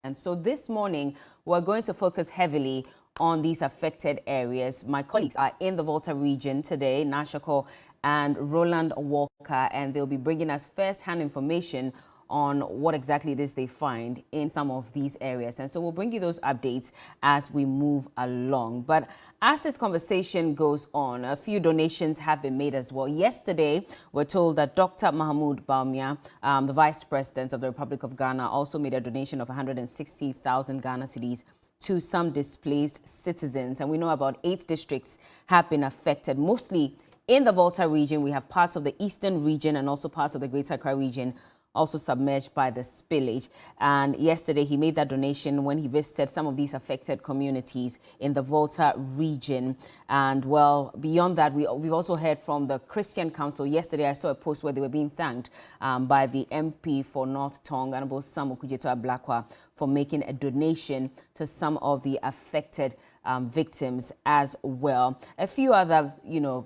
And so this morning, we're going to focus heavily on these affected areas. My colleagues are in the Volta region today, Nashako and Roland Walker, and they'll be bringing us first-hand information on what exactly it is they find in some of these areas. And so we'll bring you those updates as we move along. But as this conversation goes on, a few donations have been made as well. Yesterday, we're told that Dr. Mahmoud Bawumia, the Vice President of the Republic of Ghana, also made a donation of 160,000 Ghana cedis to some displaced citizens. And we know about 8 districts have been affected, mostly in the Volta region. We have parts of the eastern region and also parts of the Greater Accra region also submerged by the spillage. And yesterday he made that donation when he visited some of these affected communities in the Volta region. And well, beyond that, we've also heard from the Christian Council. Yesterday I saw a post where they were being thanked by the MP for North Tongue, Honorable Sam Okudzeto Ablakwa, for making a donation to some of the affected victims as well. A few other,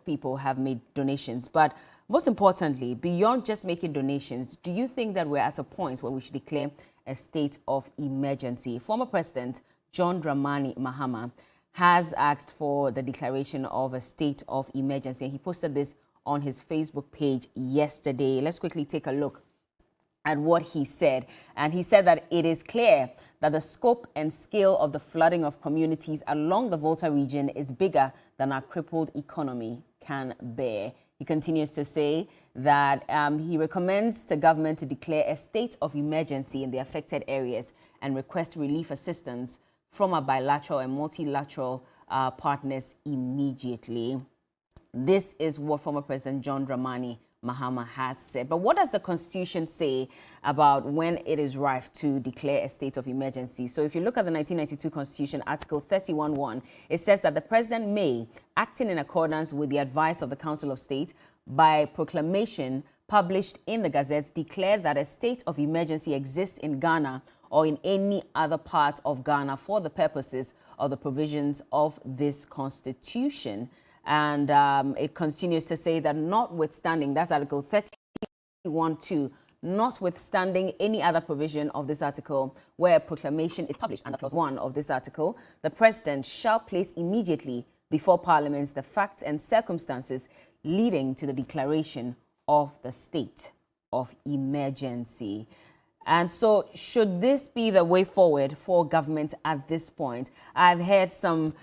people have made donations, but most importantly, beyond just making donations, do you think that we're at a point where we should declare a state of emergency? Former President John Dramani Mahama has asked for the declaration of a state of emergency. He posted this on his Facebook page yesterday. Let's quickly take a look at what he said. And he said that it is clear that the scope and scale of the flooding of communities along the Volta region is bigger than our crippled economy can bear. He continues to say that he recommends the government to declare a state of emergency in the affected areas and request relief assistance from our bilateral and multilateral partners immediately. This is what former President John Dramani Mahama has said. But what does the Constitution say about when it is ripe to declare a state of emergency? So if you look at the 1992 Constitution, Article 31(1), it says that the President may, acting in accordance with the advice of the Council of State, by proclamation published in the Gazette, declare that a state of emergency exists in Ghana or in any other part of Ghana for the purposes of the provisions of this Constitution. And it continues to say that notwithstanding, that's Article 31(2), notwithstanding any other provision of this article where a proclamation is published under Clause 1 of this article, the President shall place immediately before Parliament the facts and circumstances leading to the declaration of the state of emergency. And so should this be the way forward for government at this point? I've heard some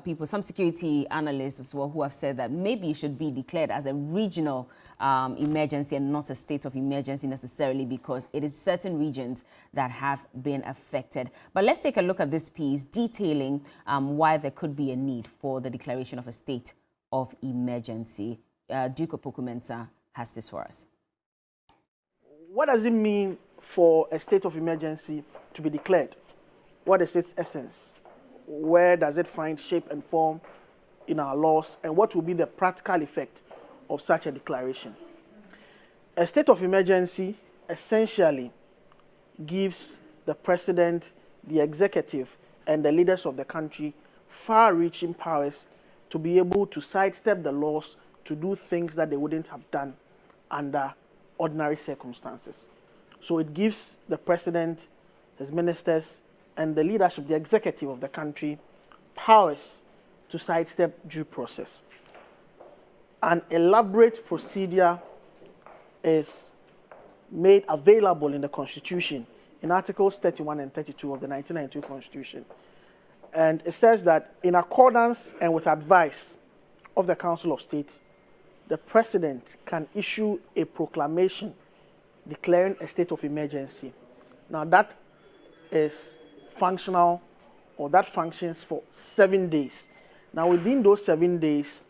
people, some security analysts as well, who have said that maybe it should be declared as a regional emergency and not a state of emergency necessarily, because it is certain regions that have been affected. But let's take a look at this piece detailing why there could be a need for the declaration of a state of emergency. Duke Opoku-Mensah has this for us. What does it mean for a state of emergency to be declared? What is its essence? Where does it find shape and form in our laws? And what will be the practical effect of such a declaration? A state of emergency essentially gives the president, the executive, and the leaders of the country far-reaching powers to be able to sidestep the laws to do things that they wouldn't have done under ordinary circumstances. So it gives the president, his ministers, and the leadership, the executive of the country, powers to sidestep due process. An elaborate procedure is made available in the Constitution in Articles 31 and 32 of the 1992 Constitution. And it says that in accordance and with advice of the Council of State, the president can issue a proclamation declaring a state of emergency. Now that is functional, or that functions for 7 days. Now within those 7 days,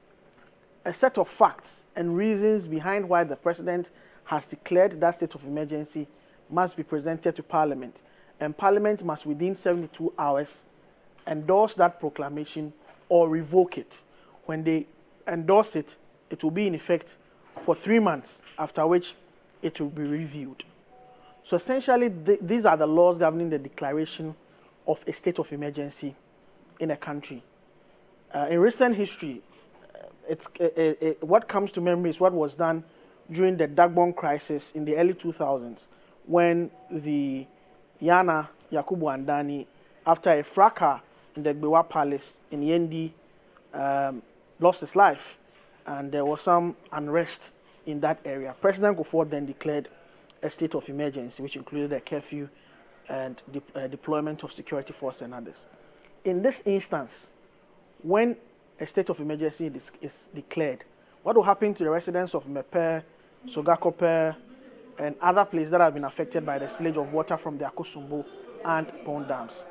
a set of facts and reasons behind why the president has declared that state of emergency must be presented to Parliament. And Parliament must within 72 hours endorse that proclamation or revoke it. When they endorse it, it will be in effect for 3 months, after which it will be reviewed. So essentially, these are the laws governing the declaration of a state of emergency in a country. In recent history, what comes to memory is what was done during the Dagbon crisis in the early 2000s, when the Yana Yakubu Andani, after a fracas in the Gbewa Palace in Yendi, lost his life, and there was some unrest in that area. President Kufuor then declared a state of emergency, which included a curfew and deployment of security force and others. In this instance, when a state of emergency is declared, what will happen to the residents of Mepe, Sogakope, and other places that have been affected by the spillage of water from the Akosombo and Pond dams?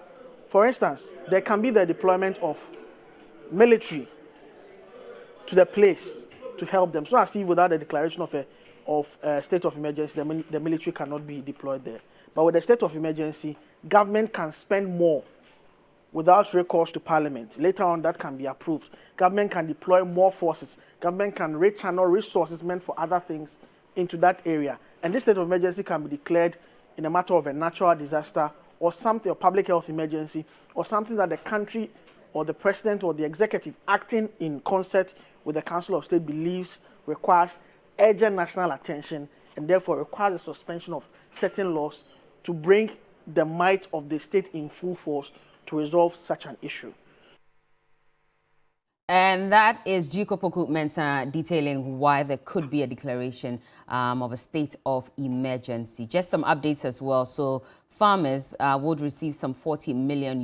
For instance, there can be the deployment of military to the place to help them. So as if without the declaration of a state of emergency, the military cannot be deployed there. But with the state of emergency, government can spend more without recourse to parliament. Later on, that can be approved. Government can deploy more forces. Government can rechannel resources meant for other things into that area. And this state of emergency can be declared in a matter of a natural disaster or something, or public health emergency, or something that the country or the president or the executive acting in concert with the Council of State believes requires urgent national attention and therefore requires the suspension of certain laws to bring the might of the state in full force to resolve such an issue. And that is Duke Opoku Mensah detailing why there could be a declaration of a state of emergency. Just some updates as well. So farmers would receive some $40 million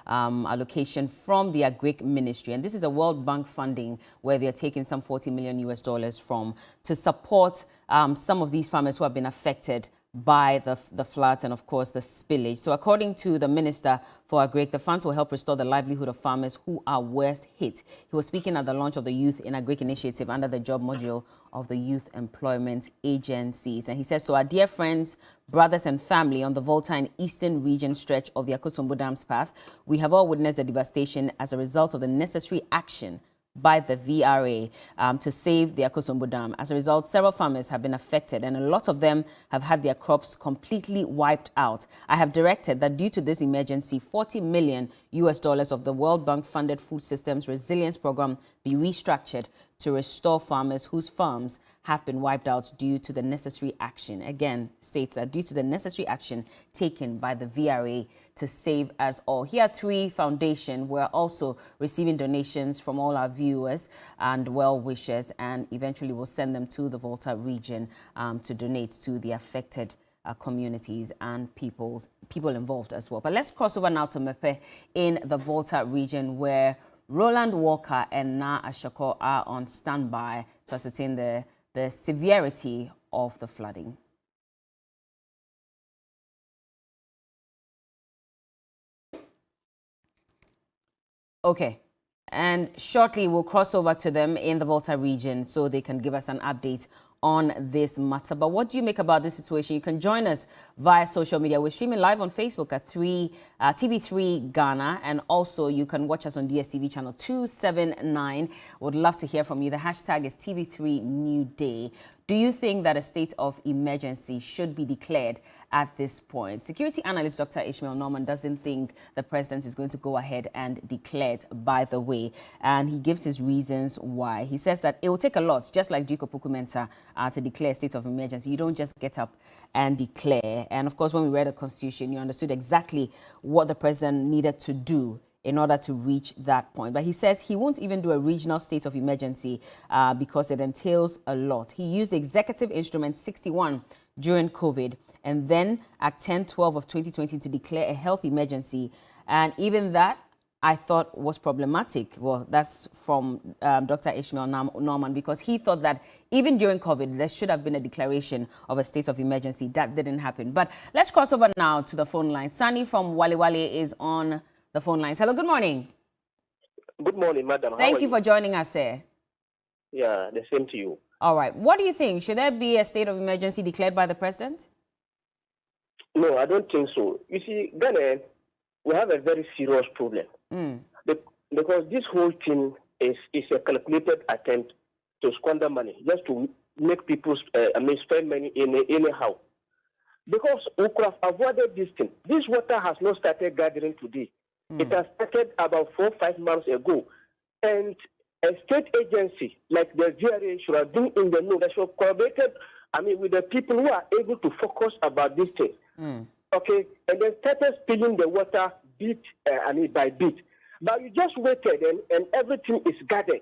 allocation from the Agric Ministry. And this is a World Bank funding where they're taking some $40 million from to support some of these farmers who have been affected by the floods and, of course, the spillage. So according to the Minister for Agric, the funds will help restore the livelihood of farmers who are worst hit. He was speaking at the launch of the Youth in Agric initiative under the job module of the Youth Employment Agencies. And he says, so our dear friends, brothers and family on the Volta and Eastern region stretch of the Akosombo Dam's path, we have all witnessed the devastation as a result of the necessary action by the VRA to save the Akosombo Dam. As a result, several farmers have been affected and a lot of them have had their crops completely wiped out. I have directed that due to this emergency, $40 million of the World Bank funded Food Systems Resilience Program be restructured to restore farmers whose farms have been wiped out due to the necessary action. Again, states that due to the necessary action taken by the VRA to save us all. Here are three foundations. We're also receiving donations from all our viewers and well-wishers, and eventually we'll send them to the Volta region to donate to the affected communities and people involved as well. But let's cross over now to Mepe in the Volta region, where Roland Walker and Na Ashoko are on standby to ascertain the severity of the flooding. Okay, and shortly we'll cross over to them in the Volta region so they can give us an update on this matter. But what do you make about this situation? You can join us via social media. We're streaming live on Facebook at TV3 Ghana, and also you can watch us on DSTV channel 279. Would love to hear from you. The hashtag is TV3 New Day. Do you think that a state of emergency should be declared at this point? Security analyst Dr. Ishmael Norman doesn't think the president is going to go ahead and declare it, by the way. And he gives his reasons why. He says that it will take a lot, just like Duke Opoku Mensah, to declare a state of emergency. You don't just get up and declare. And of course, when we read the Constitution, you understood exactly what the president needed to do in order to reach that point. But he says he won't even do a regional state of emergency because it entails a lot. He used Executive Instrument 61 during COVID and then Act 1012 of 2020 to declare a health emergency. And even that, I thought, was problematic. Well, that's from Dr. Ishmael Norman, because he thought that even during COVID, there should have been a declaration of a state of emergency. That didn't happen. But let's cross over now to the phone line. Sani from Wale Wale is on the phone lines. Hello, good morning. Good morning, madam. Thank you for joining us, sir. Yeah, the same to you. All right. What do you think? Should there be a state of emergency declared by the president? No, I don't think so. You see, Ghana, we have a very serious problem. Because this whole thing is a calculated attempt to squander money, just to make people spend money anyhow. Because we could have avoided this thing. This water has not started gathering today. It has started about 4 or 5 months ago. And a state agency like the VRA should have been in the know. They should have collaborated, with the people who are able to focus about this thing. okay, and then started spilling the water by bit. But you just waited and everything is gathered.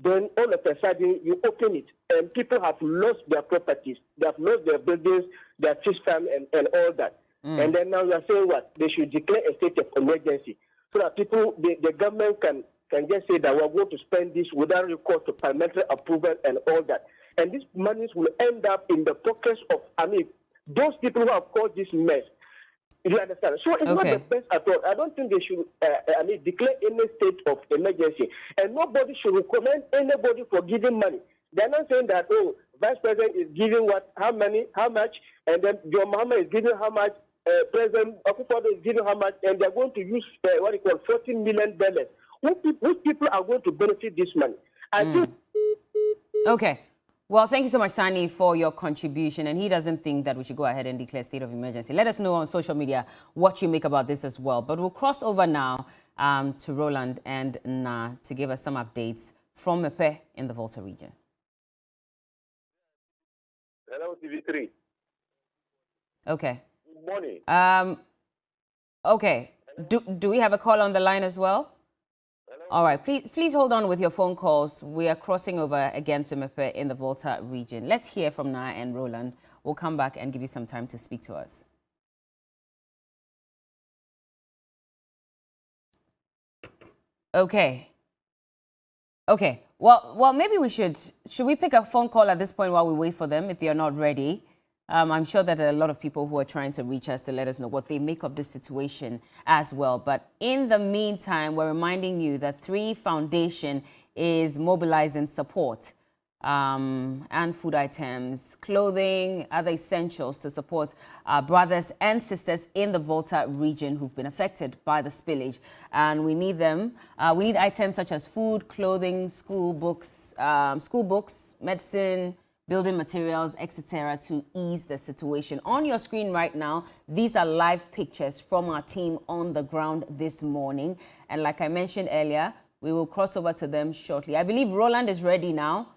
Then all of a sudden you open it and people have lost their properties. They have lost their buildings, their fish farm and all that. And then now you are saying what? They should declare a state of emergency so that people, the government can just say that we're going to spend this without recourse to parliamentary approval and all that. And these monies will end up in the pockets of, those people who have caused this mess. You understand? So it's not the best at all. I don't think they should, declare any state of emergency. And nobody should recommend anybody for giving money. They're not saying that, Vice President is giving how much, and then John Mahama is giving how much, President Akosombo is giving how much, and they're going to use $14 million. Which people are going to benefit this money? Okay. Well, thank you so much, Sani, for your contribution. And he doesn't think that we should go ahead and declare state of emergency. Let us know on social media what you make about this as well. But we'll cross over now to Roland and Na to give us some updates from Mepe in the Volta region. Hello, TV3. Okay. Good morning. Okay. Do we have a call on the line as well? All right, please hold on with your phone calls. We are crossing over again to Mepe in the Volta region. Let's hear from Na and Roland. We'll come back and give you some time to speak to us. Okay. Well, maybe we should we pick a phone call at this point while we wait for them if they are not ready? I'm sure that there are a lot of people who are trying to reach us to let us know what they make of this situation as well. But in the meantime, we're reminding you that 3 Foundation is mobilizing support and food items, clothing, other essentials to support our brothers and sisters in the Volta region who've been affected by the spillage. And we need them. We need items such as food, clothing, school books, medicine, building materials, etc., to ease the situation. On your screen right now, these are live pictures from our team on the ground this morning. And like I mentioned earlier, we will cross over to them shortly. I believe Roland is ready now